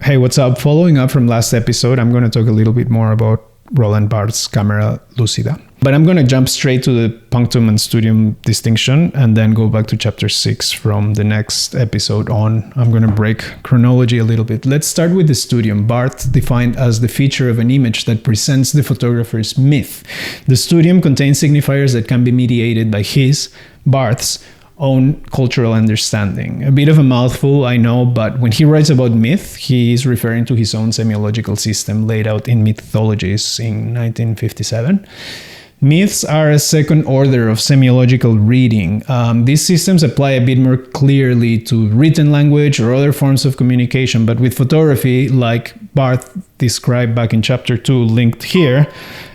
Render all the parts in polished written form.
Hey, what's up? Following up from last episode, I'm going to talk a little bit more about Roland Barthes' camera Lucida. But I'm going to jump straight to the Punctum and Studium distinction and then go back to chapter 6 from the next episode on. I'm going to break chronology a little bit. Let's start with the Studium. Barthes defined as the feature of an image that presents the photographer's myth. The Studium contains signifiers that can be mediated by Barthes' own cultural understanding. A bit of a mouthful, I know, but when he writes about myth, he is referring to his own semiological system laid out in Mythologies in 1957. Myths are a second order of semiological reading. These systems apply a bit more clearly to written language or other forms of communication, but with photography, like Barthes described back in chapter 2, linked here,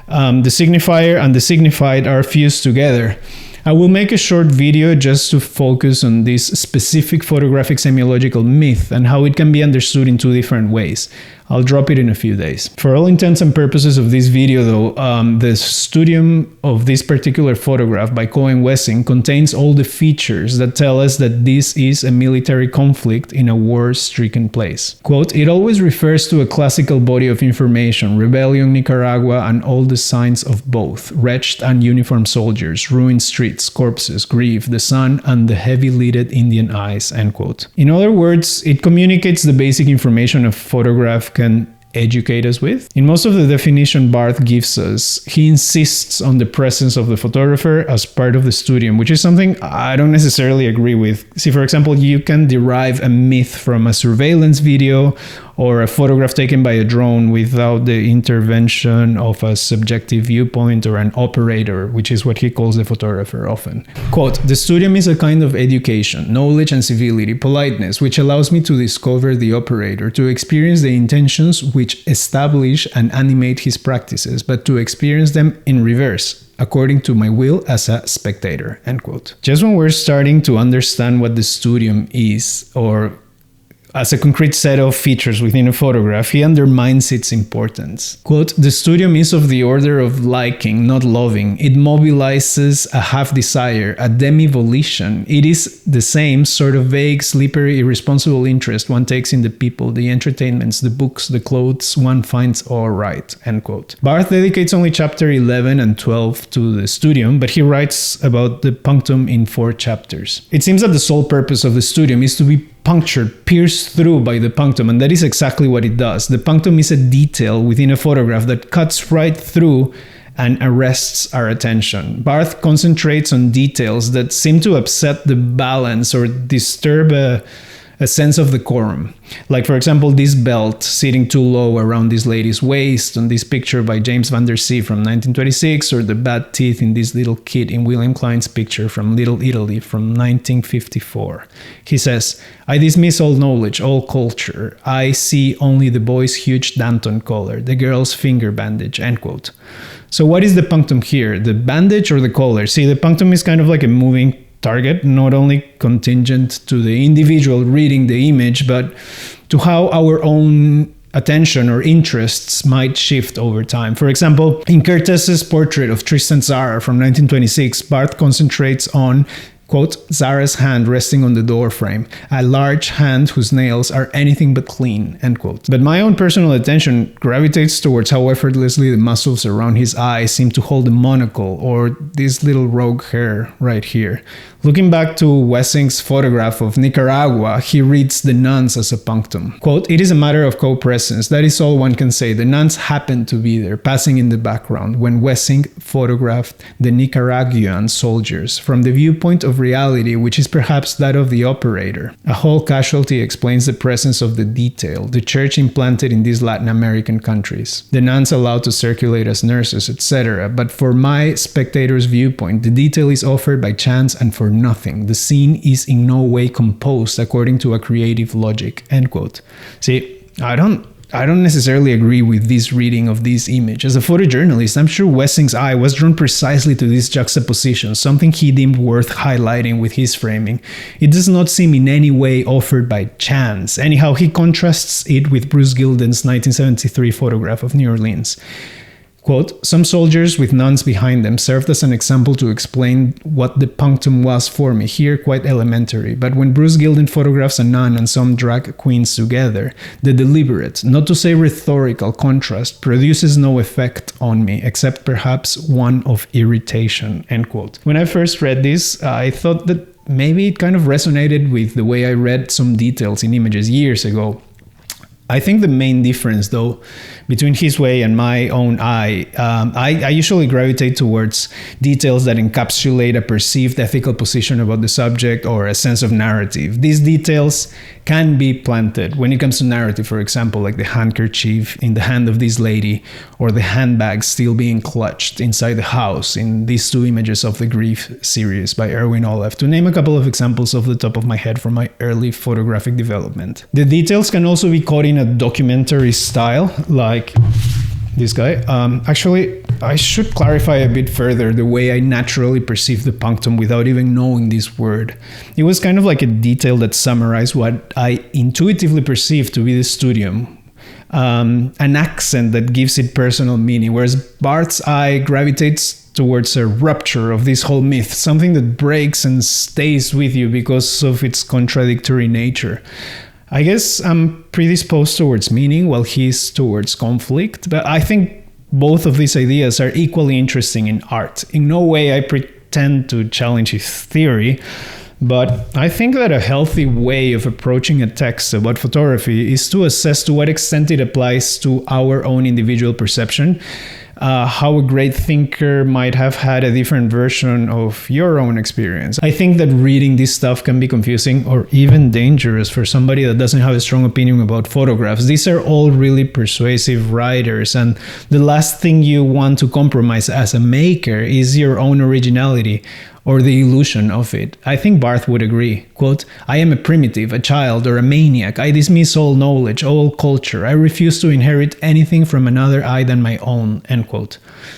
the signifier and the signified are fused together. I will make a short video just to focus on this specific photographic semiological myth and how it can be understood in two different ways. I'll drop it in a few days. For all intents and purposes of this video though, the Studium of this particular photograph by Cohen-Wessing contains all the features that tell us that this is a military conflict in a war-stricken place. Quote, "It always refers to a classical body of information, rebellion, Nicaragua, and all the signs of both, wretched and uniformed soldiers, ruined streets, corpses, grief, the sun, and the heavy-lidded Indian eyes," end quote. In other words, it communicates the basic information a photograph can educate us with. In most of the definition Barthes gives us, he insists on the presence of the photographer as part of the Studium, which is something I don't necessarily agree with. See, for example, you can derive a myth from a surveillance video or a photograph taken by a drone without the intervention of a subjective viewpoint or an operator, which is what he calls the photographer often. Quote, "The Studium is a kind of education, knowledge and civility, politeness, which allows me to discover the operator, to experience the intentions which establish and animate his practices, but to experience them in reverse, according to my will as a spectator," end quote. Just when we're starting to understand what the Studium is, or as a concrete set of features within a photograph, he undermines its importance. Quote, "The Studium is of the order of liking, not loving. It mobilizes a half-desire, a demi-volition. It is the same sort of vague, slippery, irresponsible interest one takes in the people, the entertainments, the books, the clothes one finds all right," end quote. Barthes dedicates only chapter 11 and 12 to the Studium, but he writes about the Punctum in 4 chapters. It seems that the sole purpose of the Studium is to be punctured, pierced through by the punctum, and that is exactly what it does. The punctum is a detail within a photograph that cuts right through and arrests our attention. Barthes concentrates on details that seem to upset the balance or disturb a sense of decorum. Like, for example, this belt sitting too low around this lady's waist on this picture by James van der Zee from 1926, or the bad teeth in this little kid in William Klein's picture from Little Italy from 1954. He says, "I dismiss all knowledge, all culture. I see only the boy's huge Danton collar, the girl's finger bandage," end quote. So what is the punctum here? The bandage or the collar? See, the punctum is kind of like a moving target, not only contingent to the individual reading the image, but to how our own attention or interests might shift over time. For example, in Kertész's portrait of Tristan Tzara from 1926, Barthes concentrates on, quote, "Zara's hand resting on the door frame, a large hand whose nails are anything but clean," end quote. But my own personal attention gravitates towards how effortlessly the muscles around his eyes seem to hold a monocle, or this little rogue hair right here. Looking back to Wessing's photograph of Nicaragua, he reads the nuns as a punctum. Quote, "It is a matter of co-presence. That is all one can say. The nuns happened to be there, passing in the background, when Wessing photographed the Nicaraguan soldiers from the viewpoint of reality, which is perhaps that of the operator. A whole casualty explains the presence of the detail, the church implanted in these Latin American countries, the nuns allowed to circulate as nurses, etc. But for my spectator's viewpoint, the detail is offered by chance and for nothing. The scene is in no way composed according to a creative logic," end quote. See, I don't necessarily agree with this reading of this image. As a photojournalist, I'm sure Wessing's eye was drawn precisely to this juxtaposition, something he deemed worth highlighting with his framing. It does not seem in any way offered by chance. Anyhow, he contrasts it with Bruce Gilden's 1973 photograph of New Orleans. Quote, some soldiers with nuns behind them served as an example to explain what the punctum was for me, here quite elementary. But when Bruce Gilden photographs a nun and some drag queens together, the deliberate, not to say rhetorical contrast produces no effect on me, except perhaps one of irritation, end quote. When I first read this, I thought that maybe it kind of resonated with the way I read some details in images years ago. I think the main difference, though, between his way and my own eye, I usually gravitate towards details that encapsulate a perceived ethical position about the subject or a sense of narrative. These details can be planted when it comes to narrative, for example, like the handkerchief in the hand of this lady or the handbag still being clutched inside the house in these two images of the Grief series by Erwin Olaf, to name a couple of examples off the top of my head from my early photographic development. The details can also be caught in a documentary style, like this guy. Actually, I should clarify a bit further the way I naturally perceive the punctum without even knowing this word. It was kind of like a detail that summarized what I intuitively perceive to be the studium. An accent that gives it personal meaning, whereas Barthes' eye gravitates towards a rupture of this whole myth, something that breaks and stays with you because of its contradictory nature. I guess I'm predisposed towards meaning while he's towards conflict, but I think both of these ideas are equally interesting in art. In no way I pretend to challenge his theory, but I think that a healthy way of approaching a text about photography is to assess to what extent it applies to our own individual perception, how a great thinker might have had a different version of your own experience. I think that reading this stuff can be confusing or even dangerous for somebody that doesn't have a strong opinion about photographs. These are all really persuasive writers, and the last thing you want to compromise as a maker is your own originality or the illusion of it. I think Barthes would agree. Quote, I am a primitive, a child, or a maniac. I dismiss all knowledge, all culture. I refuse to inherit anything from another I than my own, end quote.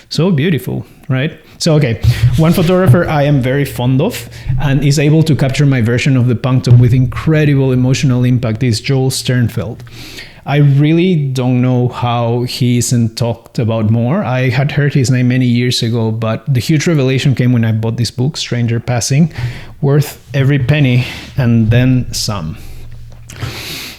So beautiful, right? So, okay, one photographer I am very fond of and is able to capture my version of the punctum with incredible emotional impact is Joel Sternfeld. I really don't know how he isn't talked about more. I had heard his name many years ago, but the huge revelation came when I bought this book, Stranger Passing, worth every penny and then some.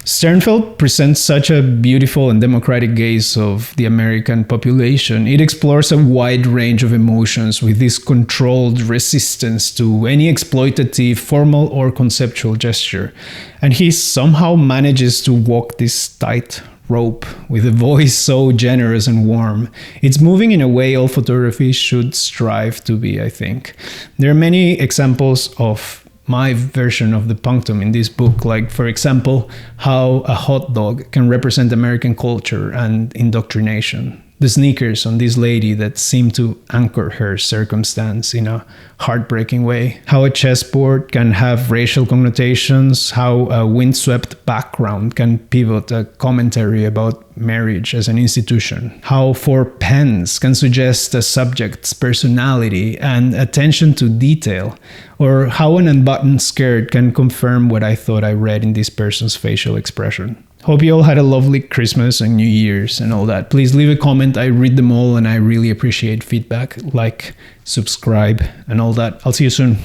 Sternfeld presents such a beautiful and democratic gaze of the American population. It explores a wide range of emotions with this controlled resistance to any exploitative, formal or conceptual gesture. And he somehow manages to walk this tight rope with a voice so generous and warm. It's moving in a way all photography should strive to be, I think. There are many examples of my version of the punctum in this book, like, for example, how a hot dog can represent American culture and indoctrination. The sneakers on this lady that seem to anchor her circumstance in a heartbreaking way. How a chessboard can have racial connotations. How a windswept background can pivot a commentary about marriage as an institution. How 4 pens can suggest a subject's personality and attention to detail. Or how an unbuttoned skirt can confirm what I thought I read in this person's facial expression. Hope you all had a lovely Christmas and New Year's and all that. Please leave a comment. I read them all and I really appreciate feedback. Like, subscribe, and all that. I'll see you soon.